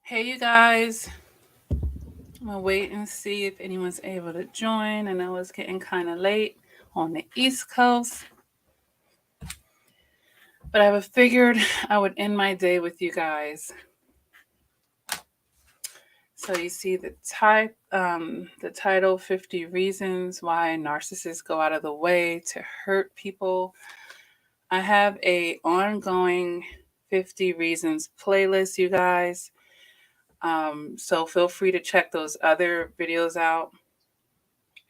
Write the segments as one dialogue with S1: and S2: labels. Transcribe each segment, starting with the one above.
S1: Hey, you guys. I'm gonna wait and see if anyone's able to join. I know it's getting kind of late on the East Coast, but I figured I would end my day with you guys. So you see the title: 50 Reasons Why Narcissists Go Out of the Way to Hurt People. I have a ongoing 50 Reasons playlist, you guys. So feel free to check those other videos out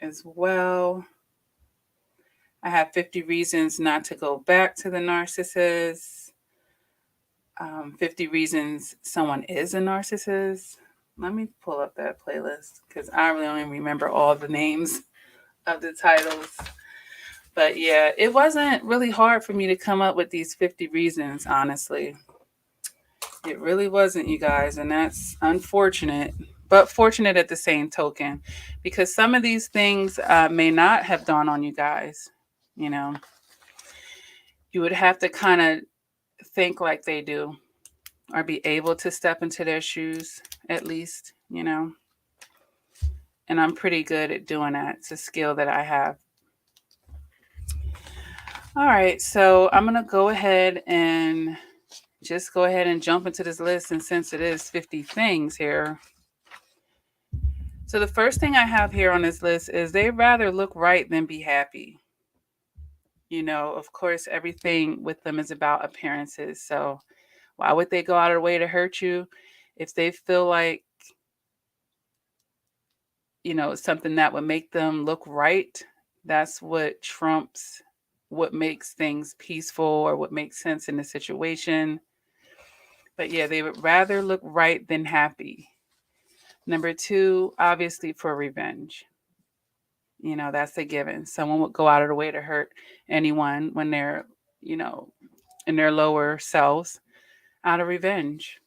S1: as well. I have 50 reasons not to go back to the narcissist. 50 reasons someone is a narcissist. Let me pull up that playlist because I really don't even remember all the names of the titles. But yeah, it wasn't really hard for me to come up with these 50 reasons, honestly. It really wasn't, you guys. And that's unfortunate, but fortunate at the same token because some of these things may not have dawned on you guys. You know, you would have to kind of think like they do or be able to step into their shoes at least. And I'm pretty good at doing that. It's a skill that I have. All right, so I'm going to go ahead and jump into this list. And since it is 50 things here, so the first thing I have here on this list is they rather look right than be happy. Of course, everything with them is about appearances. So why would they go out of their way to hurt you if they feel like something that would make them look right? That's what trumps what makes things peaceful or what makes sense in the situation. But yeah, they would rather look right than happy. Number two, obviously for revenge. That's a given. Someone would go out of the way to hurt anyone when they're, you know, in their lower selves out of revenge.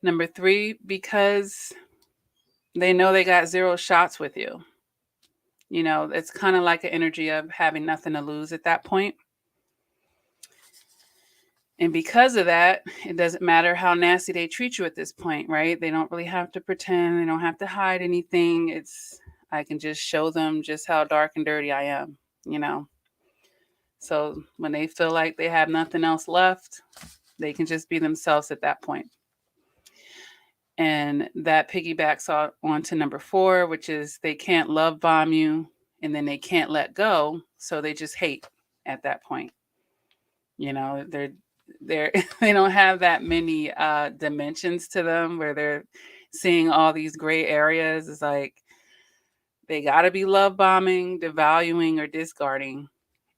S1: Number three, because they know they got zero shots with you. It's kind of like an energy of having nothing to lose at that point. And because of that, it doesn't matter how nasty they treat you at this point, right? They don't really have to pretend, they don't have to hide anything. I can just show them just how dark and dirty I am, you know. So when they feel like they have nothing else left, they can just be themselves at that point. And that piggybacks on to number four, which is they can't love bomb you and then they can't let go. So they just hate at that point. They're they don't have that many dimensions to them where they're seeing all these gray areas. It's like they got to be love bombing, devaluing, or discarding.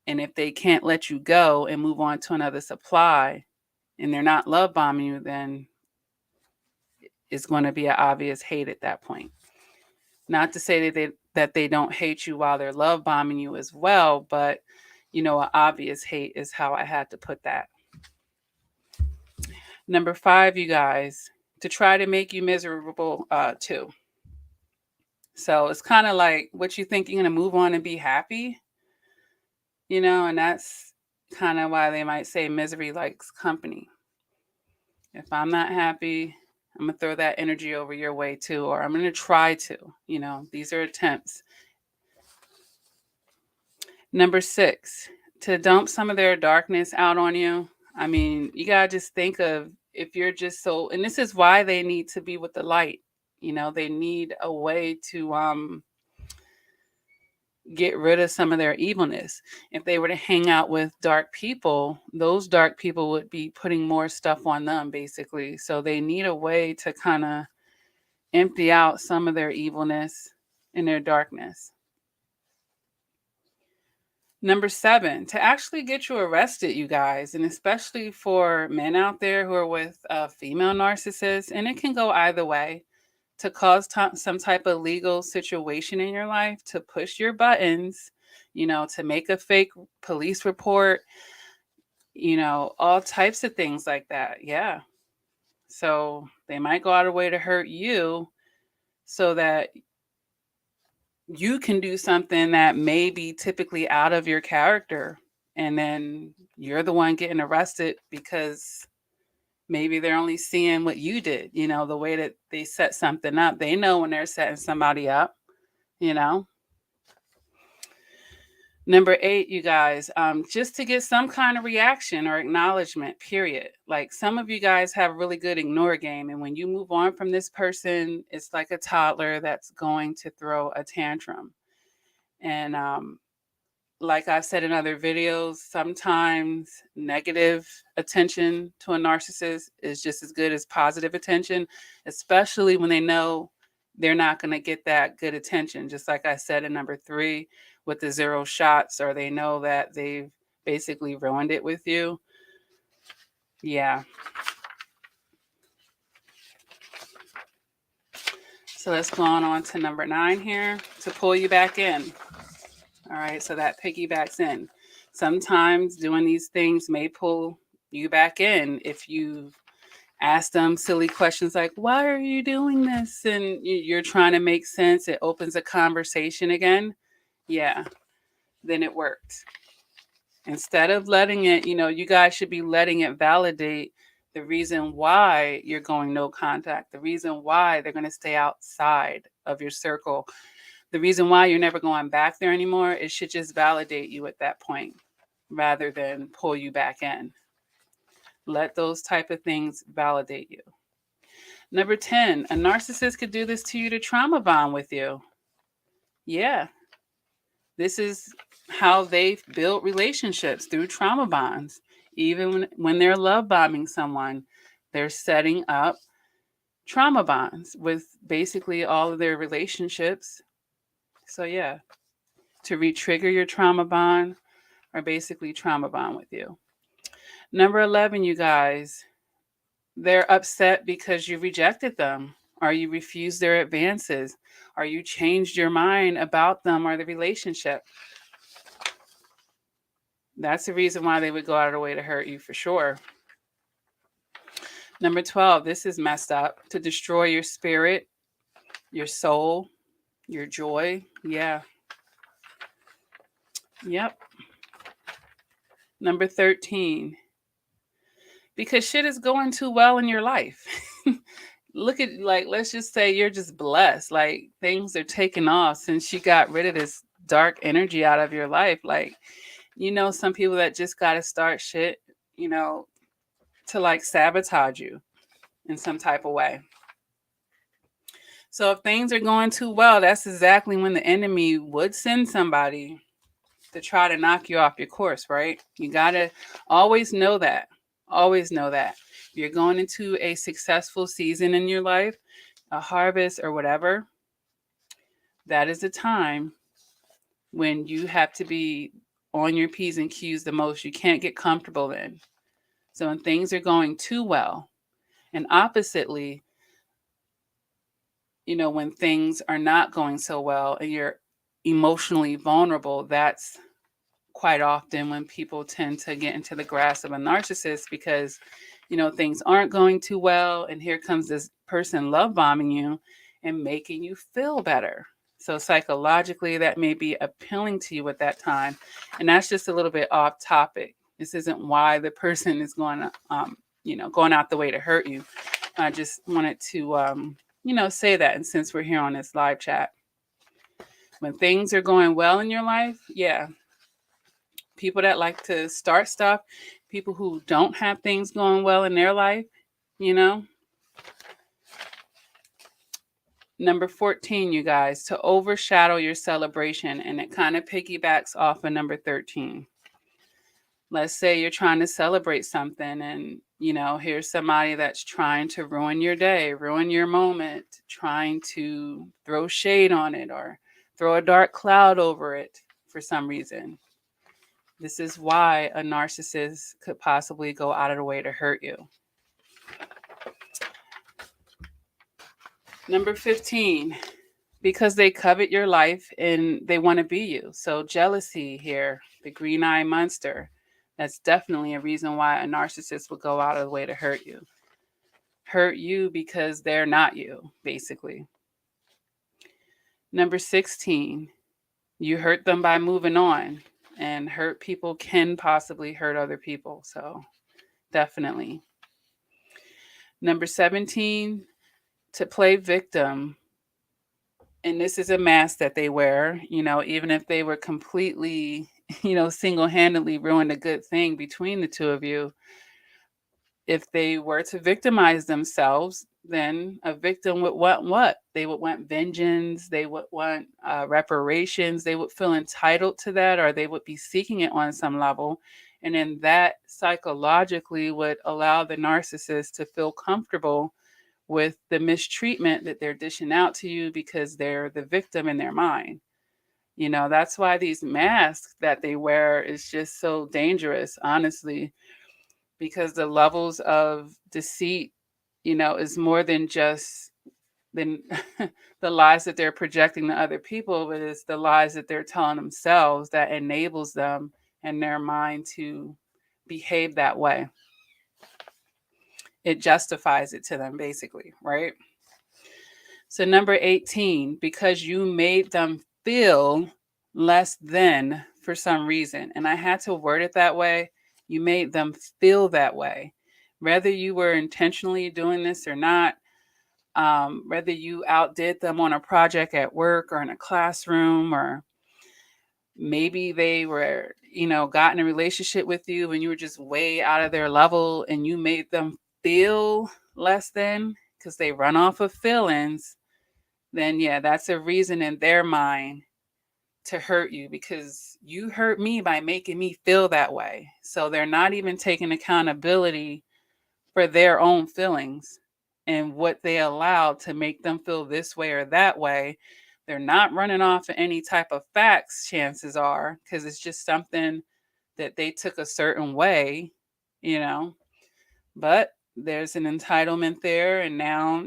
S1: And if they can't let you go and move on to another supply and they're not love bombing you, then it's going to be an obvious hate at that point. Not to say that they don't hate you while they're love bombing you as well, but an obvious hate is how I had to put that. Number five, you guys, to try to make you miserable too. So it's kind of like what you think you're going to move on and be happy, and that's kind of why they might say misery likes company. If I'm not happy, I'm going to throw that energy over your way too, or I'm going to try to, these are attempts. Number six, to dump some of their darkness out on you. I mean, you got to just think of if you're just so, and this is why they need to be with the light. They need a way to get rid of some of their evilness. If they were to hang out with dark people, those dark people would be putting more stuff on them, basically. So they need a way to kind of empty out some of their evilness and their darkness. Number seven, to actually get you arrested, you guys, and especially for men out there who are with female narcissists, and it can go either way, to cause some type of legal situation in your life, to push your buttons, to make a fake police report, all types of things like that. Yeah. So they might go out of the way to hurt you so that you can do something that may be typically out of your character. And then you're the one getting arrested because Maybe they're only seeing what you did, the way that they set something up. They know when they're setting somebody up, you know. Number 8, you guys, just to get some kind of reaction or acknowledgement, period. Like some of you guys have really good ignore game. And when you move on from this person, it's like a toddler that's going to throw a tantrum. And like I've said in other videos, sometimes negative attention to a narcissist is just as good as positive attention, especially when they know they're not going to get that good attention. Just like I said in number 3 with the 0 shots, or they know that they've basically ruined it with you. Yeah. So let's go on to number 9 here to pull you back in. All right, so that piggybacks in. Sometimes doing these things may pull you back in if you ask them silly questions like, why are you doing this? And you're trying to make sense. It opens a conversation again. Yeah, then it worked. Instead of letting it, you guys should be letting it validate the reason why you're going no contact, the reason why they're going to stay outside of your circle. The reason why you're never going back there anymore, it should just validate you at that point rather than pull you back in. Let those type of things validate you. Number 10, a narcissist could do this to you to trauma bond with you. Yeah. This is how they've built relationships, through trauma bonds. Even when they're love bombing someone, they're setting up trauma bonds with basically all of their relationships. So yeah, to re-trigger your trauma bond or basically trauma bond with you. Number 11, you guys, they're upset because you rejected them, or you refused their advances, or you changed your mind about them or the relationship. That's the reason why they would go out of their way to hurt you for sure. Number 12, this is messed up. To destroy your spirit, your soul, your joy. Yeah. Yep. Number 13, because shit is going too well in your life. Look at, like, let's just say you're just blessed. Like, things are taking off since you got rid of this dark energy out of your life. Like, some people that just got to start shit, to like sabotage you in some type of way. So if things are going too well, that's exactly when the enemy would send somebody to try to knock you off your course, right? You got to always know that. Always know that. You're going into a successful season in your life, a harvest or whatever. That is the time when you have to be on your P's and Q's the most. You can't get comfortable then. So when things are going too well, and oppositely, when things are not going so well and you're emotionally vulnerable, that's quite often when people tend to get into the grasp of a narcissist, because, things aren't going too well. And here comes this person love bombing you and making you feel better. So psychologically, that may be appealing to you at that time. And that's just a little bit off topic. This isn't why the person is going to, going out the way to hurt you. I just wanted to, say that. And since we're here on this live chat, when things are going well in your life, yeah, people that like to start stuff, people who don't have things going well in their life, Number 14, you guys, to overshadow your celebration. And it kind of piggybacks off of number 13. Let's say you're trying to celebrate something and, here's somebody that's trying to ruin your day, ruin your moment, trying to throw shade on it or throw a dark cloud over it for some reason. This is why a narcissist could possibly go out of the way to hurt you. Number 15, because they covet your life and they want to be you. So jealousy here, the green eye monster, that's definitely a reason why a narcissist would go out of the way to hurt you. Hurt you because they're not you, basically. Number 16, you hurt them by moving on. And hurt people can possibly hurt other people. So definitely. Number 17, to play victim. And this is a mask that they wear, even if they were completely, single-handedly ruined a good thing between the two of you. If they were to victimize themselves, then a victim would want what? They would want vengeance. They would want reparations. They would feel entitled to that, or they would be seeking it on some level. And then that psychologically would allow the narcissist to feel comfortable with the mistreatment that they're dishing out to you because they're the victim in their mind. That's why these masks that they wear is just so dangerous, honestly, because the levels of deceit, is more than just than the lies that they're projecting to other people, but it's the lies that they're telling themselves that enables them and their mind to behave that way. It justifies it to them, basically, right? So number 18, because you made them feel less than for some reason. And I had to word it that way. You made them feel that way. Whether you were intentionally doing this or not, whether you outdid them on a project at work or in a classroom, or maybe they were, got in a relationship with you and you were just way out of their level and you made them feel less than because they run off of feelings, then yeah, that's a reason in their mind to hurt you because you hurt me by making me feel that way. So they're not even taking accountability for their own feelings and what they allowed to make them feel this way or that way. They're not running off of any type of facts, chances are, because it's just something that they took a certain way, but there's an entitlement there. And now,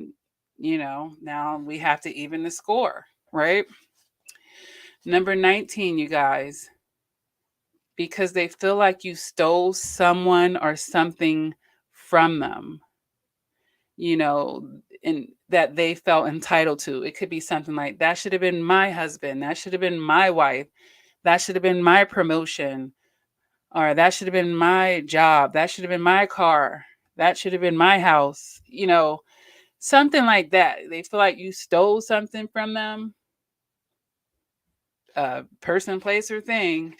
S1: now we have to even the score, right? Number 19, you guys, because they feel like you stole someone or something from them, and that they felt entitled to. It could be something like, that should have been my husband. That should have been my wife. That should have been my promotion. Or that should have been my job. That should have been my car. That should have been my house. Something like that. They feel like you stole something from them, person, place, or thing.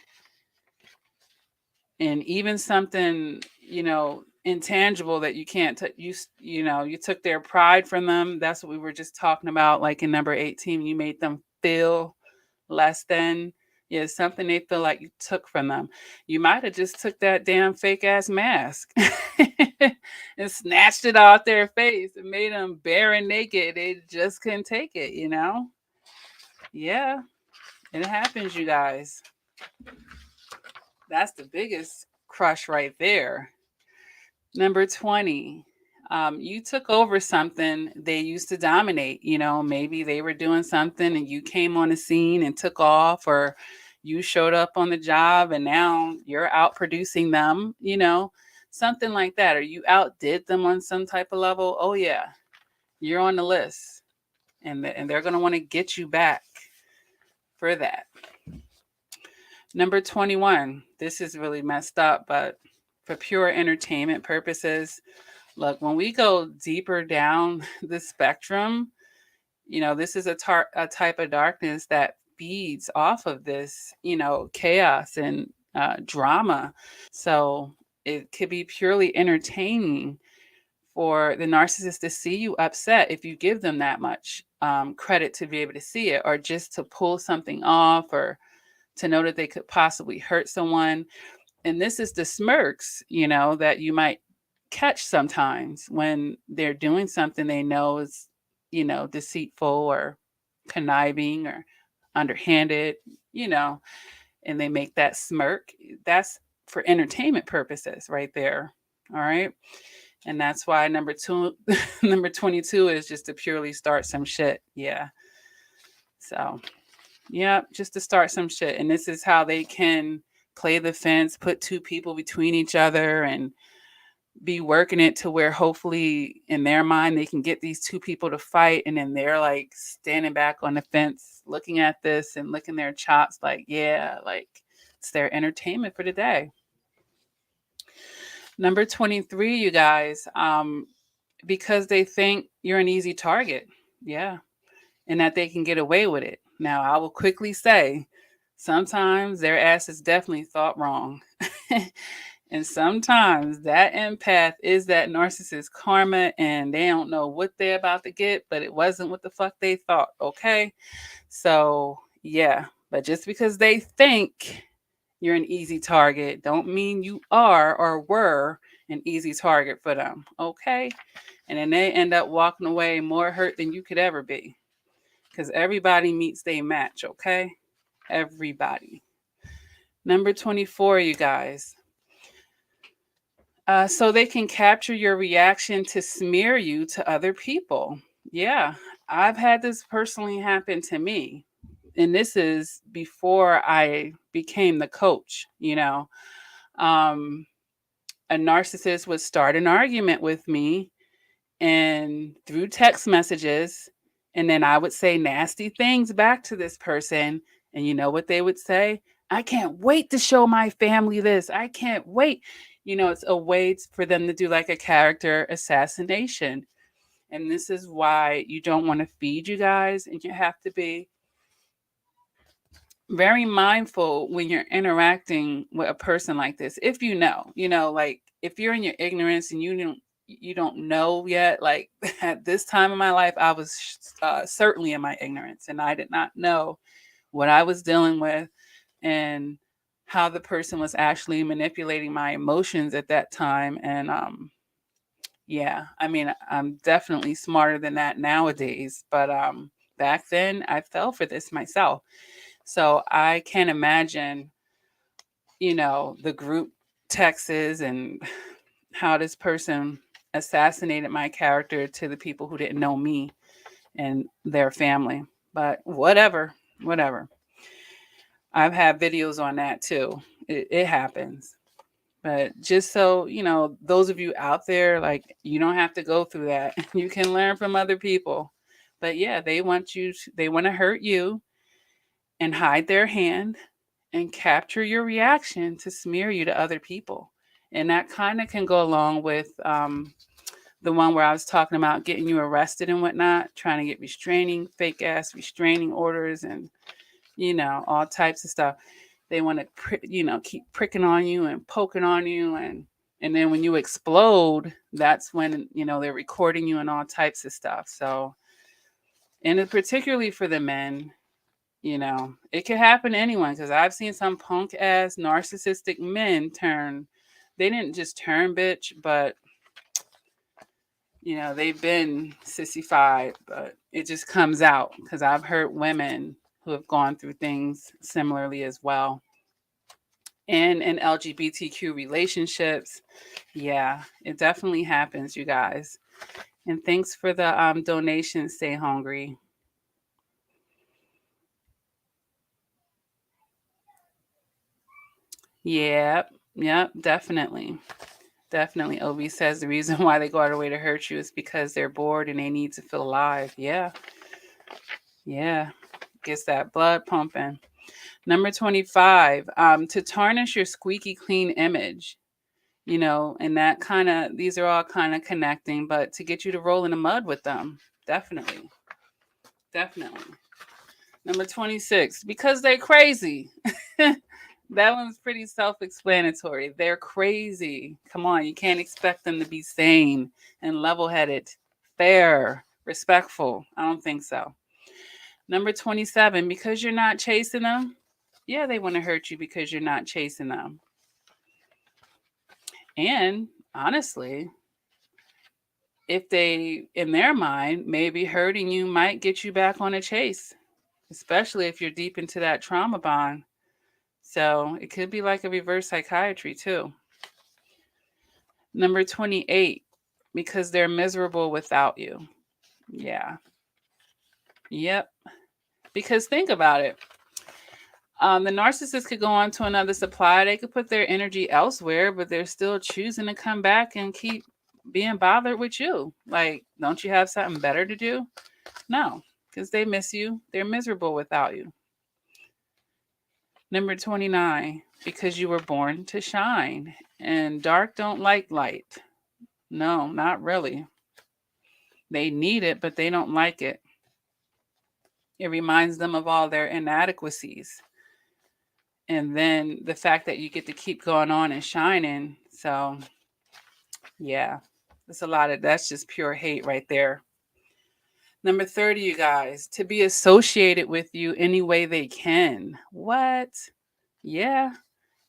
S1: And even something, intangible that you can't you took their pride from them. That's what we were just talking about, like in number 18, you made them feel less than. Yeah, something they feel like you took from them. You might have just took that damn fake ass mask and snatched it out their face and made them bare and naked. They just couldn't take it. Yeah, it happens, you guys. That's the biggest crush right there. Number 20, you took over something they used to dominate. Maybe they were doing something and you came on the scene and took off, or you showed up on the job and now you're out producing them, something like that. Or you outdid them on some type of level. Oh, yeah, you're on the list. And they're going to want to get you back for that. Number 21, this is really messed up, but for pure entertainment purposes, look, when we go deeper down the spectrum, this is a type of darkness that feeds off of this, chaos and drama. So it could be purely entertaining for the narcissist to see you upset if you give them that much credit to be able to see it, or just to pull something off, or to know that they could possibly hurt someone. And this is the smirks, that you might catch sometimes when they're doing something they know is, deceitful or conniving or underhanded, and they make that smirk. That's for entertainment purposes right there. All right. And that's why number 22 is just to purely start some shit. Yeah. So, yeah, just to start some shit. And this is how they can play the fence, put two people between each other, and be working it to where hopefully in their mind they can get these two people to fight, and then they're like standing back on the fence looking at this and licking their chops like, yeah, like it's their entertainment for the day. Number 23, you guys, because they think you're an easy target. Yeah. And that they can get away with it. Now, I will quickly say, sometimes their ass is definitely thought wrong. And sometimes that empath is that narcissist karma and they don't know what they're about to get, but it wasn't what the fuck they thought. Okay. So, yeah. But just because they think you're an easy target, don't mean you are or were an easy target for them. Okay. And then they end up walking away more hurt than you could ever be. Because everybody meets their match, okay? Everybody. Number 24, you guys. So they can capture your reaction to smear you to other people. Yeah, I've had this personally happen to me. And this is before I became the coach, you know. A narcissist would start an argument with me and through text messages, and then I would say nasty things back to this person. And you know what they would say? I can't wait to show my family this. I can't wait. You know, it's a way for them to do like a character assassination. And this is why you don't want to feed you guys, and you have to be very mindful when you're interacting with a person like this. If you know, like if you're in your ignorance and you don't know yet, like at this time in my life, I was certainly in my ignorance and I did not know what I was dealing with and how the person was actually manipulating my emotions at that time. And yeah, I mean, I'm definitely smarter than that nowadays, but back then I fell for this myself. So I can't imagine, the group texts and how this person assassinated my character to the people who didn't know me and their family. But whatever. I've had videos on that too. It happens. But just so, those of you out there, like, you don't have to go through that. You can learn from other people. But yeah, they want to hurt you and hide their hand and capture your reaction to smear you to other people. And that kind of can go along with the one where I was talking about getting you arrested and whatnot, trying to get fake ass restraining orders and, all types of stuff. They want to, keep pricking on you and poking on you. And then when you explode, that's when, they're recording you and all types of stuff. So, and particularly for the men, it could happen to anyone because I've seen some punk ass narcissistic men they didn't just turn bitch, but they've been sissified, but it just comes out because I've heard women who have gone through things similarly as well. And in LGBTQ relationships, yeah, it definitely happens, you guys. And thanks for the donation. Stay hungry. Yep, definitely. Definitely. Obi says the reason why they go out of their way to hurt you is because they're bored and they need to feel alive. Yeah. Yeah. Gets that blood pumping. Number 25, to tarnish your squeaky clean image, and these are all kind of connecting, but to get you to roll in the mud with them. Definitely. Definitely. Number 26, because they're crazy. That one's pretty self-explanatory. They're crazy. Come on, you can't expect them to be sane and level-headed, fair, respectful. I don't think so. Number 27, because you're not chasing them. Yeah, they want to hurt you because you're not chasing them. And honestly, if they, in their mind, maybe hurting you might get you back on a chase, especially if you're deep into that trauma bond. So it could be like a reverse psychiatry too. Number 28, because they're miserable without you. Yeah. Yep. Because think about it. The narcissist could go on to another supplier. They could put their energy elsewhere, but they're still choosing to come back and keep being bothered with you. Like, don't you have something better to do? No, because they miss you. They're miserable without you. Number 29, because you were born to shine and dark don't like light. No, not really. They need it, but they don't like it. It reminds them of all their inadequacies. And then the fact that you get to keep going on and shining. So, yeah, that's just pure hate right there. Number 30, you guys, to be associated with you any way they can. What? Yeah.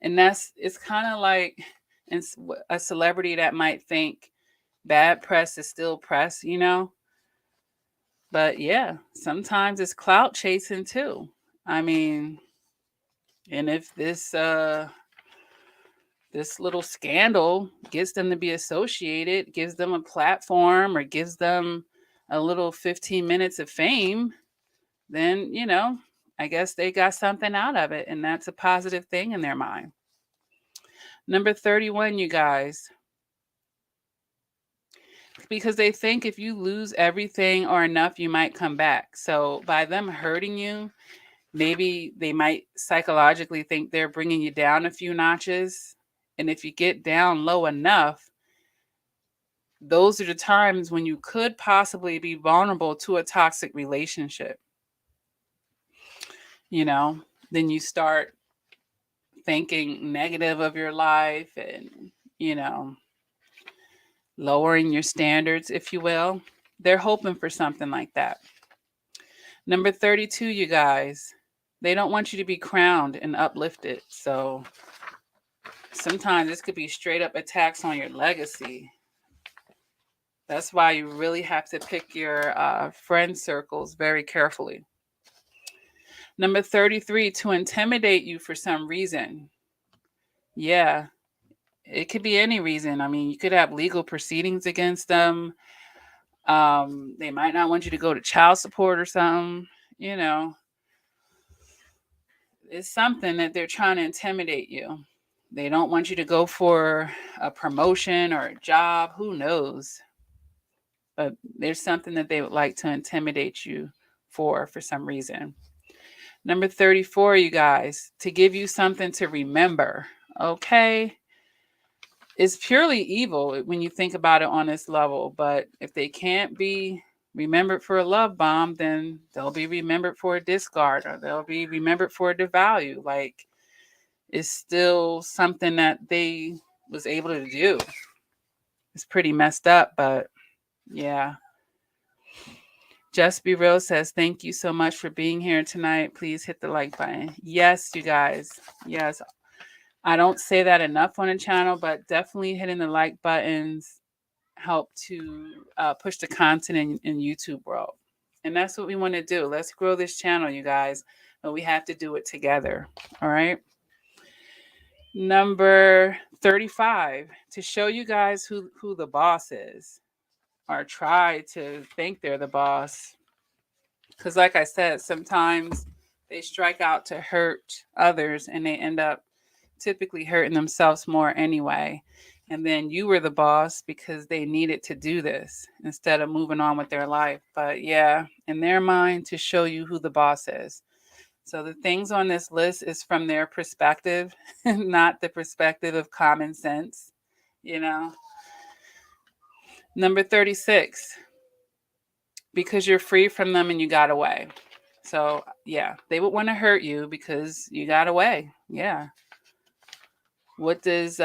S1: And it's kind of like a celebrity that might think bad press is still press, you know? But yeah, sometimes it's clout chasing too. I mean, and if this little scandal gets them to be associated, gives them a platform or gives them a little 15 minutes of fame, then, I guess they got something out of it, and that's a positive thing in their mind. Number 31, you guys, because they think if you lose everything or enough, you might come back. So by them hurting you, maybe they might psychologically think they're bringing you down a few notches. And if you get down low enough, those are the times when you could possibly be vulnerable to a toxic relationship. Then you start thinking negative of your life and, lowering your standards, if you will. They're hoping for something like that. Number 32, you guys, they don't want you to be crowned and uplifted. So sometimes this could be straight up attacks on your legacy. That's why you really have to pick your friend circles very carefully. Number 33, to intimidate you for some reason. Yeah, it could be any reason. I mean, you could have legal proceedings against them. They might not want you to go to child support or something. It's something that they're trying to intimidate you. They don't want you to go for a promotion or a job. Who knows? But there's something that they would like to intimidate you for some reason. Number 34, you guys, to give you something to remember. Okay? It's purely evil when you think about it on this level. But if they can't be remembered for a love bomb, then they'll be remembered for a discard, or they'll be remembered for a devalue. Like, it's still something that they was able to do. It's pretty messed up, but yeah. Just Be Real says, thank you so much for being here tonight. Please hit the like button. Yes, you guys. Yes. I don't say that enough on the channel, but definitely hitting the like buttons help to push the content in YouTube world. And that's what we want to do. Let's grow this channel, you guys. But we have to do it together. All right. Number 35, to show you guys who the boss is, or try to think they're the boss. Because like I said, sometimes they strike out to hurt others and they end up typically hurting themselves more anyway. And then you were the boss because they needed to do this instead of moving on with their life. But yeah, in their mind, to show you who the boss is. So the things on this list is from their perspective, not the perspective of common sense, Number 36, because you're free from them and you got away. So yeah, they would want to hurt you because you got away. Yeah. What does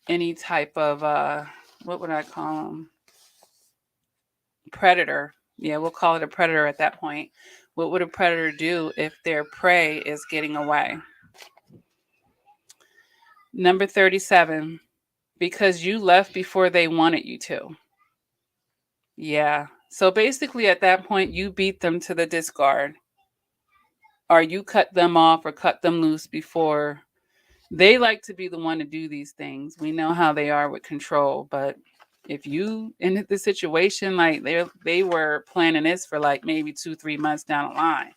S1: any type of what would I call them? Predator. Yeah, we'll call it a predator at that point. What would a predator do if their prey is getting away? Number 37, because you left before they wanted you to. Yeah. So basically at that point, you beat them to the discard, or you cut them off or cut them loose before. They like to be the one to do these things. We know how they are with control, but if you in the situation, like they were planning this for like maybe 2-3 months down the line,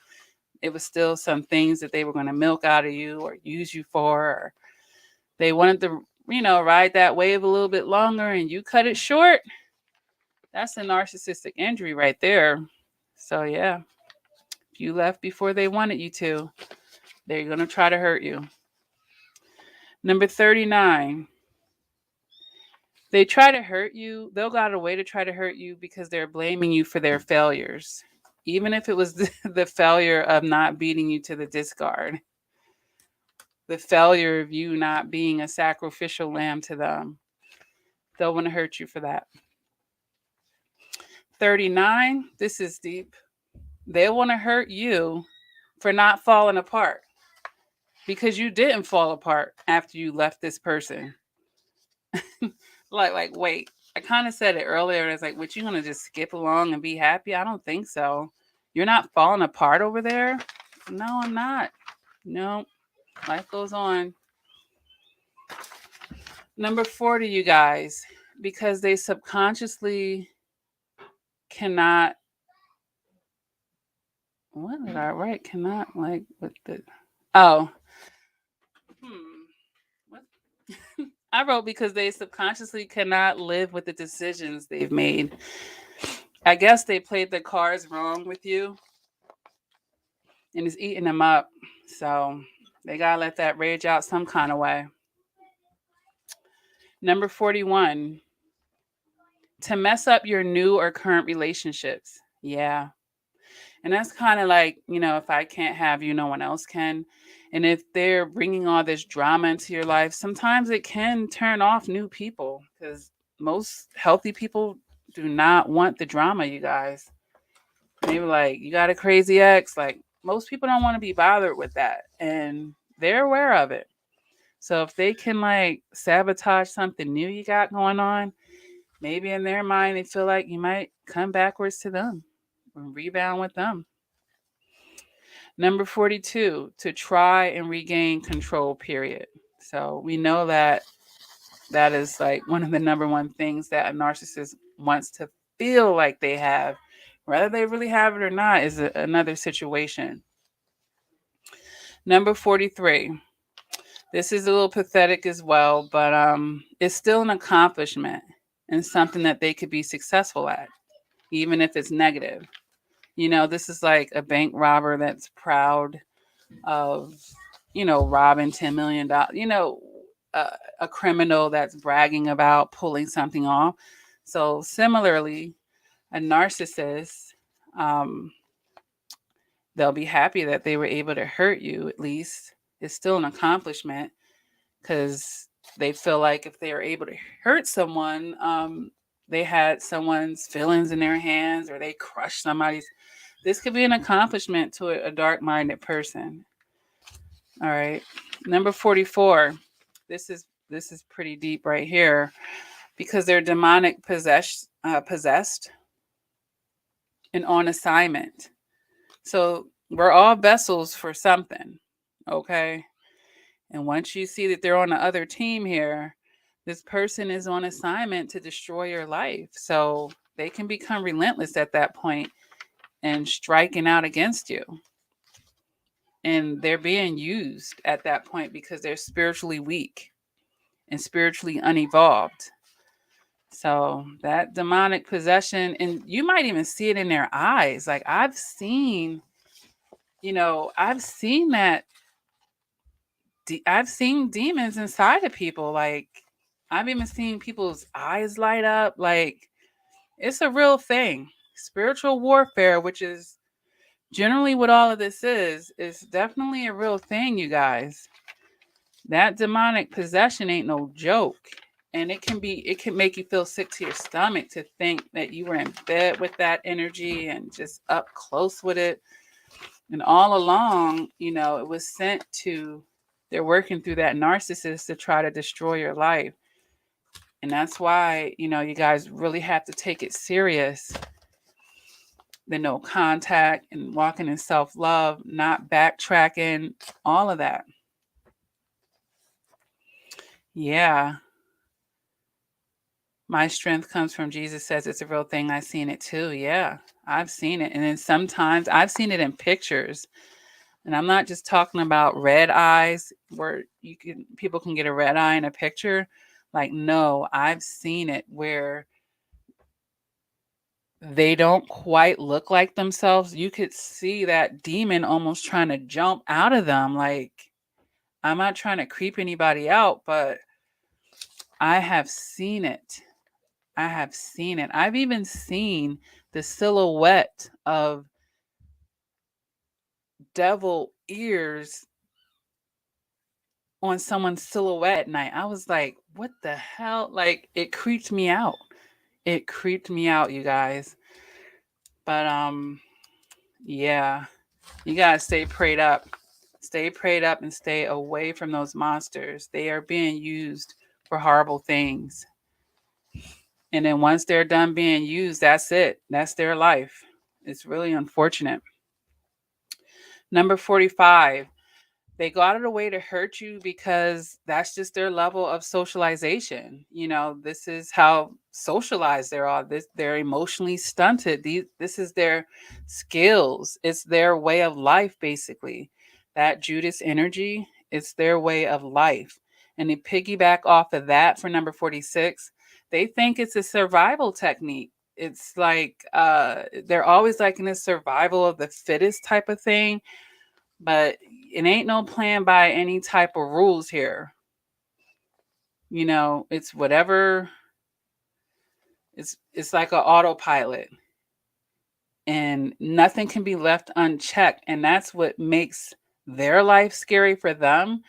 S1: it was still some things that they were going to milk out of you or use you for, or they wanted to, ride that wave a little bit longer and you cut it short. That's a narcissistic injury right there. So yeah, if you left before they wanted you to, they're going to try to hurt you. Number 39, They try to hurt you. They'll go out of the way to try to hurt you because they're blaming you for their failures. Even if it was the failure of not beating you to the discard, the failure of you not being a sacrificial lamb to them, they'll want to hurt you for that. 39, this is deep. They want to hurt you for not falling apart because you didn't fall apart after you left this person. like, wait, I kind of said it earlier. And it's like, what, you gonna just skip along and be happy? I don't think so. You're not falling apart over there? No, I'm not. No, life goes on. Number 40, you guys, because they subconsciously cannot. What did I write? Cannot, like, with the. Oh. What? I wrote because they subconsciously cannot live with the decisions they've made. I guess they played the cards wrong with you and it's eating them up. So they got to let that rage out some kind of way. Number 41, to mess up your new or current relationships. Yeah. And that's kind of like, if I can't have you, no one else can. And if they're bringing all this drama into your life, sometimes it can turn off new people because most healthy people do not want the drama, you guys. Maybe like, you got a crazy ex. Like, most people don't want to be bothered with that. And they're aware of it. So if they can like sabotage something new you got going on, maybe in their mind, they feel like you might come backwards to them and rebound with them. Number 42, to try and regain control, period. So we know that is like one of the number one things that a narcissist wants to feel like they have. Whether they really have it or not is another situation. Number 43. This is a little pathetic as well, but it's still an accomplishment and something that they could be successful at, even if it's negative. This is like a bank robber that's proud of, robbing $10 million, a criminal that's bragging about pulling something off. So similarly, a narcissist, they'll be happy that they were able to hurt you. At least it's still an accomplishment because they feel like if they are able to hurt someone, they had someone's feelings in their hands or they crushed somebody's. This could be an accomplishment to a dark-minded person. All right. Number 44. This is pretty deep right here because they're demonic possessed and on assignment. So we're all vessels for something. Okay. And once you see that they're on the other team here, this person is on assignment to destroy your life. So they can become relentless at that point and striking out against you. And they're being used at that point because they're spiritually weak and spiritually unevolved. So that demonic possession, and you might even see it in their eyes. Like I've seen that. I've seen demons inside of people. Like I've even seen people's eyes light up. Like it's a real thing. Spiritual warfare, which is generally what all of this is definitely a real thing, you guys. That demonic possession ain't no joke. And it can make you feel sick to your stomach to think that you were in bed with that energy and just up close with it. And all along, it was sent to, they're working through that narcissist to try to destroy your life. And that's why, you guys really have to take it serious. The no contact and walking in self-love, not backtracking, all of that. Yeah. My strength comes from Jesus says it's a real thing. I've seen it too. Yeah, I've seen it. And then sometimes I've seen it in pictures. And I'm not just talking about red eyes where people can get a red eye in a picture. Like, no, I've seen it where they don't quite look like themselves. You could see that demon almost trying to jump out of them. Like, I'm not trying to creep anybody out, but I have seen it. I have seen it. I've even seen the silhouette of devil ears on someone's silhouette at night. I was like, what the hell? Like, it creeped me out. It creeped me out, you guys. But yeah, you gotta stay prayed up. Stay prayed up and stay away from those monsters. They are being used for horrible things. And then once they're done being used, that's it. That's their life. It's really unfortunate. Number 45, they go out of the way to hurt you because that's just their level of socialization. This is how socialized they are. They're emotionally stunted. This is their skills. It's their way of life, basically. That Judas energy, it's their way of life. And they piggyback off of that for number 46. They think it's a survival technique. It's like they're always like in a survival of the fittest type of thing, but it ain't no plan by any type of rules here. It's whatever. It's like an autopilot, and nothing can be left unchecked. And that's what makes their life scary for them,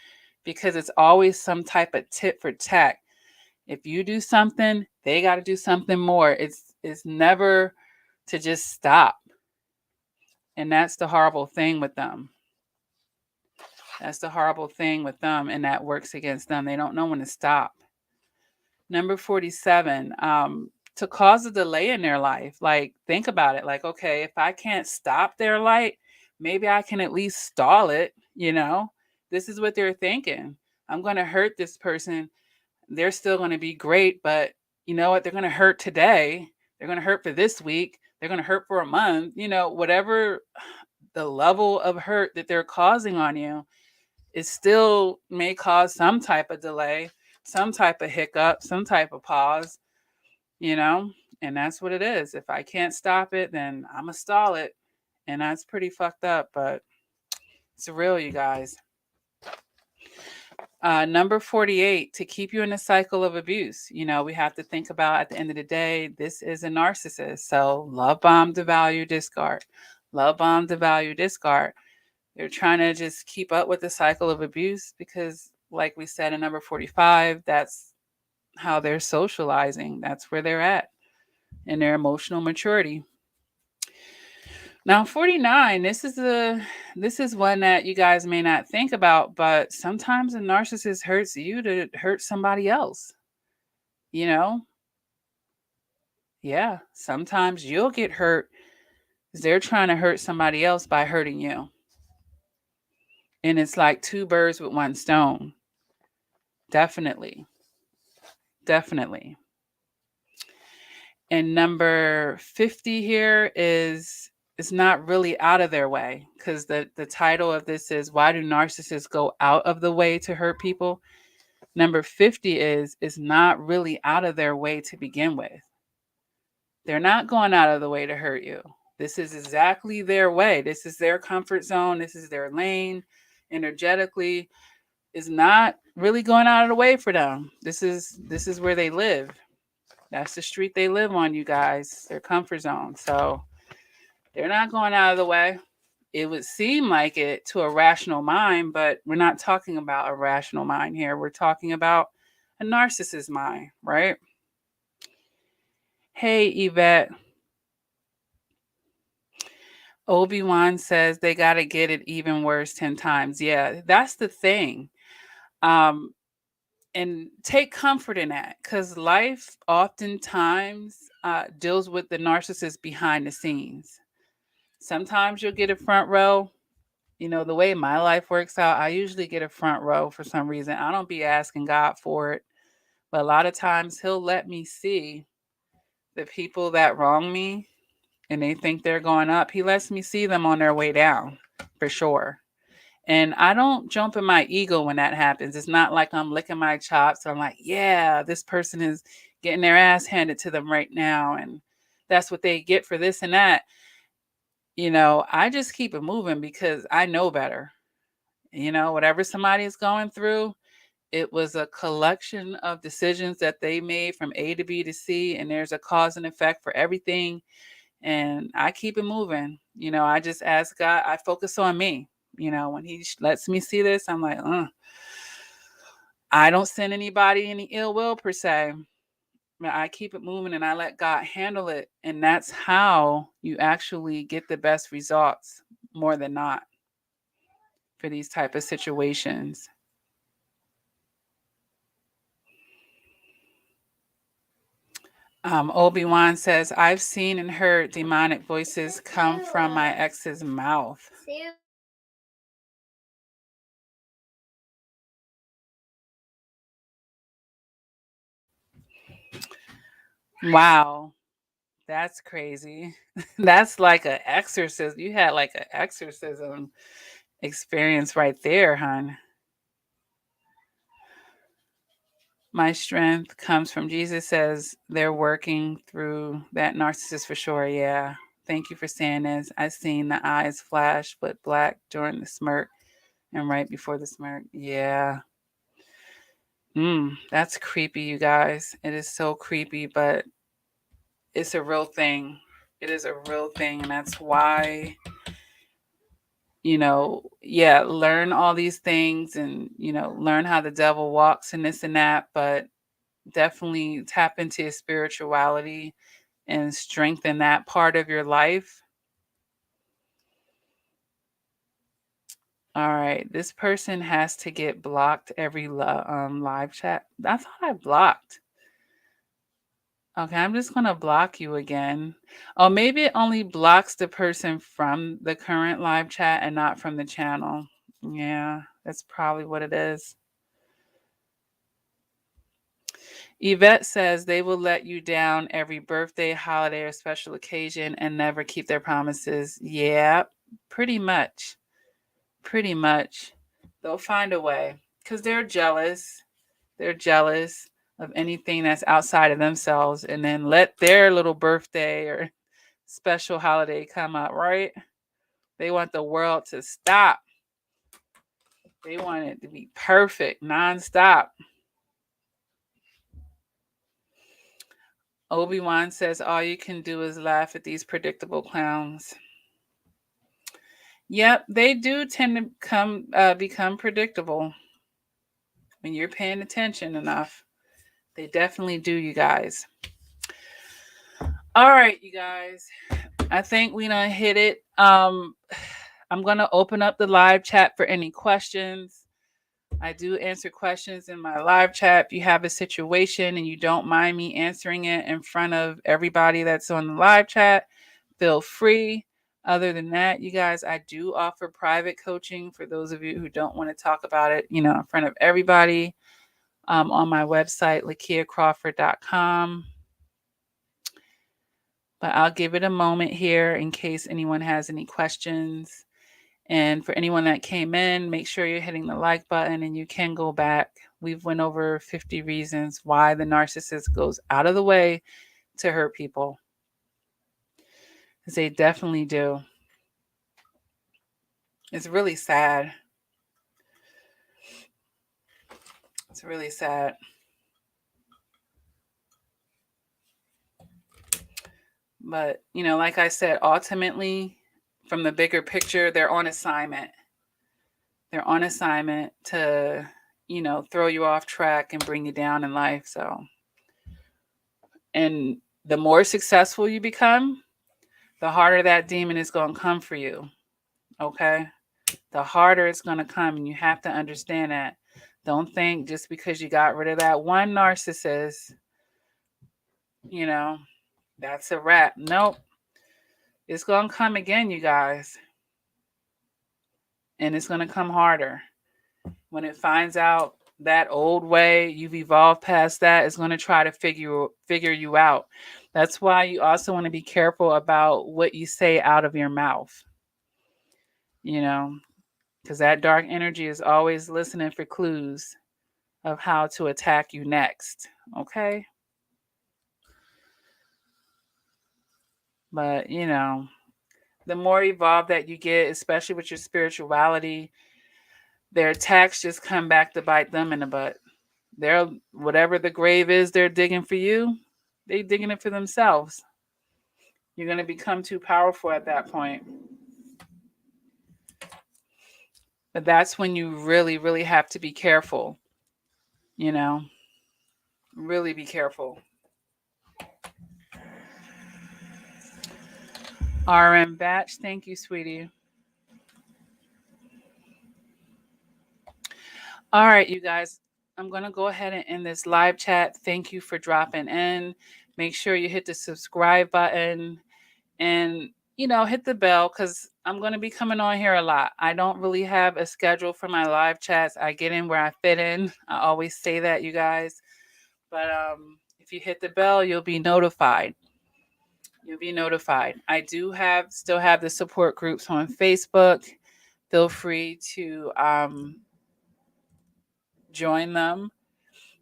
S1: because it's always some type of tit for tat. If you do something, they got to do something more. It's never to just stop. And that's the horrible thing with them. That's the horrible thing with them, and that works against them. They don't know when to stop. Number 47, to cause a delay in their life. Like, think about it. Like, okay, if I can't stop their light, maybe I can at least stall it. This is what they're thinking. I'm going to hurt this person. They're still going to be great, but you know what? They're going to hurt today. They're going to hurt for this week. They're going to hurt for a month. Whatever the level of hurt that they're causing on you, it still may cause some type of delay, some type of hiccup, some type of pause, and that's what it is. If I can't stop it, then I'm going to stall it. And that's pretty fucked up, but it's real, you guys. Number 48, to keep you in a cycle of abuse. We have to think about, at the end of the day, this is a narcissist. So love bomb, devalue, discard. Love bomb, devalue, discard. They're trying to just keep up with the cycle of abuse because, like we said in number 45, that's how they're socializing. That's where they're at in their emotional maturity. Now, 49, this is one that you guys may not think about, but sometimes a narcissist hurts you to hurt somebody else. Yeah, sometimes you'll get hurt because they're trying to hurt somebody else by hurting you. And it's like two birds with one stone. Definitely. And number 50 here is not really out of their way, because the title of this is, why do narcissists go out of the way to hurt people? Number 50 is not really out of their way to begin with. They're not going out of the way to hurt you. This is exactly their way. This is their comfort zone. This is their lane. Energetically, is not really going out of the way for them. This is where they live. That's the street they live on, you guys. Their comfort zone. So they're not going out of the way. It would seem like it to a rational mind, but we're not talking about a rational mind here. We're talking about a narcissist mind, right? Hey, Yvette. Obi-Wan says they got to get it even worse 10 times. Yeah, that's the thing. And take comfort in that, because life oftentimes deals with the narcissist behind the scenes. Sometimes you'll get a front row. The way my life works out, I usually get a front row for some reason. I don't be asking God for it, but a lot of times he'll let me see the people that wrong me and they think they're going up. He lets me see them on their way down, for sure. And I don't jump in my ego when that happens. It's not like I'm licking my chops. I'm like, yeah, this person is getting their ass handed to them right now, and that's what they get for this and that. I just keep it moving because I know better. Whatever somebody is going through, It was a collection of decisions that they made from A to B to C, and there's a cause and effect for everything. And I keep it moving. I just ask God, I focus on me. When He lets me see this, I'm like, I don't send anybody any ill will per se. I keep it moving and I let God handle it. And that's how you actually get the best results more than not for these type of situations. Obi-Wan says, I've seen and heard demonic voices come from my ex's mouth. Wow. That's crazy. That's like an exorcism. You had like an exorcism experience right there, hon. My strength comes from Jesus says they're working through that narcissist for sure. Yeah. Thank you for saying this. I seen the eyes flash but black during the smirk and right before the smirk. Yeah. That's creepy, you guys. It is so creepy, but it's a real thing. It is a real thing, and that's why learn all these things and, learn how the devil walks and this and that, but definitely tap into your spirituality and strengthen that part of your life. All right, this person has to get blocked every live chat. I thought I blocked. Okay, I'm just going to block you again. Oh, maybe it only blocks the person from the current live chat and not from the channel. Yeah, that's probably what it is. Yvette says they will let you down every birthday, holiday, or special occasion and never keep their promises. Yeah, pretty much. Pretty much. They'll find a way because they're jealous. They're jealous of anything that's outside of themselves and then let their little birthday or special holiday come up, right? They want the world to stop. They want it to be perfect, nonstop. Obi-Wan says all you can do is laugh at these predictable clowns. Yep, they do tend to become predictable when you're paying attention enough. They definitely do, you guys. All right, you guys. I think we done hit it. I'm going to open up the live chat for any questions. I do answer questions in my live chat. If you have a situation and you don't mind me answering it in front of everybody that's on the live chat, feel free. Other than that, you guys, I do offer private coaching for those of you who don't want to talk about it, in front of everybody, on my website, lakiacrawford.com. But I'll give it a moment here in case anyone has any questions. And for anyone that came in, make sure you're hitting the like button and you can go back. We've went over 50 reasons why the narcissist goes out of the way to hurt people. Because they definitely do. It's really sad. It's really sad. But, like I said, ultimately, from the bigger picture, they're on assignment. They're on assignment to, throw you off track and bring you down in life. So, and the more successful you become, the harder that demon is going to come for you. Okay? The harder it's going to come. And you have to understand that. Don't think just because you got rid of that one narcissist, that's a wrap. Nope. It's going to come again, you guys. And it's going to come harder. When it finds out that old way, you've evolved past that, it's going to try to figure you out. That's why you also want to be careful about what you say out of your mouth. Because that dark energy is always listening for clues of how to attack you next. Okay? But, the more evolved that you get, especially with your spirituality, their attacks just come back to bite them in the butt. They're whatever the grave is they're digging for you, they digging it for themselves. You're going to become too powerful at that point. But that's when you really, really have to be careful. You know, really be careful. RM Batch, thank you, sweetie. All right, you guys, I'm going to go ahead and end this live chat. Thank you for dropping in. Make sure you hit the subscribe button and, hit the bell because I'm going to be coming on here a lot. I don't really have a schedule for my live chats. I get in where I fit in. I always say that, you guys. But if you hit the bell, you'll be notified. You'll be notified. I do still have the support groups on Facebook. Feel free to join them.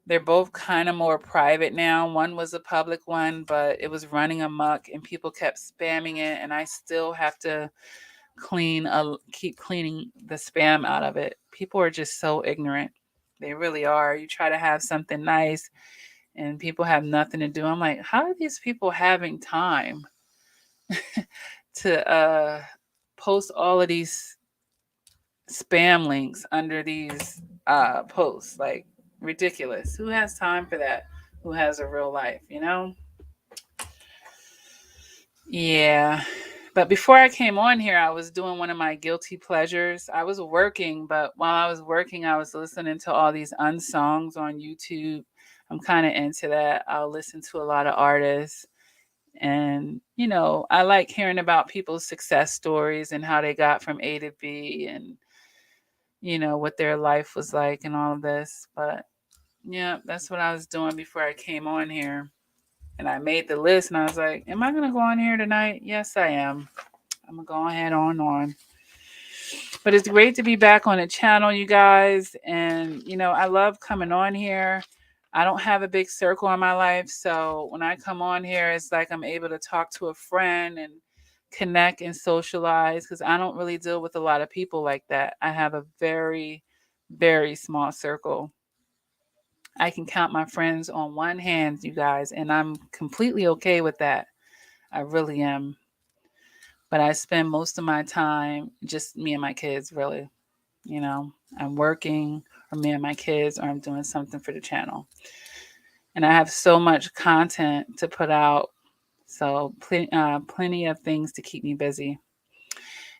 S1: They're both kind of more private now. One was a public one, but it was running amok and people kept spamming it, and I still have to keep cleaning the spam out of it. People are just so ignorant. They really are. You try to have something nice and people have nothing to do. I'm like, how are these people having time to post all of these spam links under these posts? Like, ridiculous. Who has time for that? Who has a real life, Yeah. But before I came on here, I was doing one of my guilty pleasures. I was working, but while I was working, I was listening to all these unsongs on YouTube. I'm kind of into that. I'll listen to a lot of artists. And, I like hearing about people's success stories and how they got from A to B and, what their life was like and all of this. But yeah, that's what I was doing before I came on here. And I made the list and I was like, am I going to go on here tonight? Yes, I am. I'm going to go ahead on. But it's great to be back on the channel, you guys. And, I love coming on here. I don't have a big circle in my life. So when I come on here, it's like I'm able to talk to a friend and connect and socialize because I don't really deal with a lot of people like that. I have a very, very small circle. I can count my friends on one hand, you guys, and I'm completely okay with that. I really am. But I spend most of my time just me and my kids, really. I'm working, or me and my kids, or I'm doing something for the channel. And I have so much content to put out, so plenty of things to keep me busy.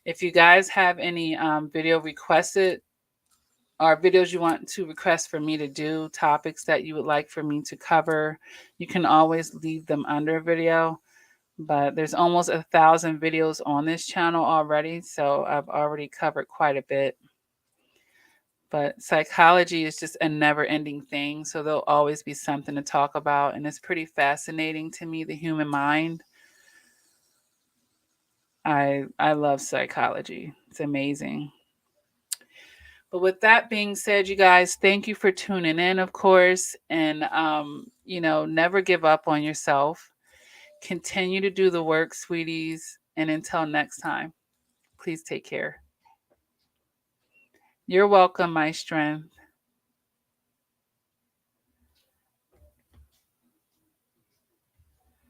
S1: If you guys have any video requested or videos you want to request for me to do, topics that you would like for me to cover, you can always leave them under a video. But there's almost 1,000 videos on this channel already, so I've already covered quite a bit. But psychology is just a never-ending thing, so there'll always be something to talk about, and it's pretty fascinating to me, the human mind. I love psychology. It's amazing. But with that being said, you guys, thank you for tuning in, of course, and never give up on yourself. Continue to do the work, sweeties, and until next time, please take care. You're welcome, my strength.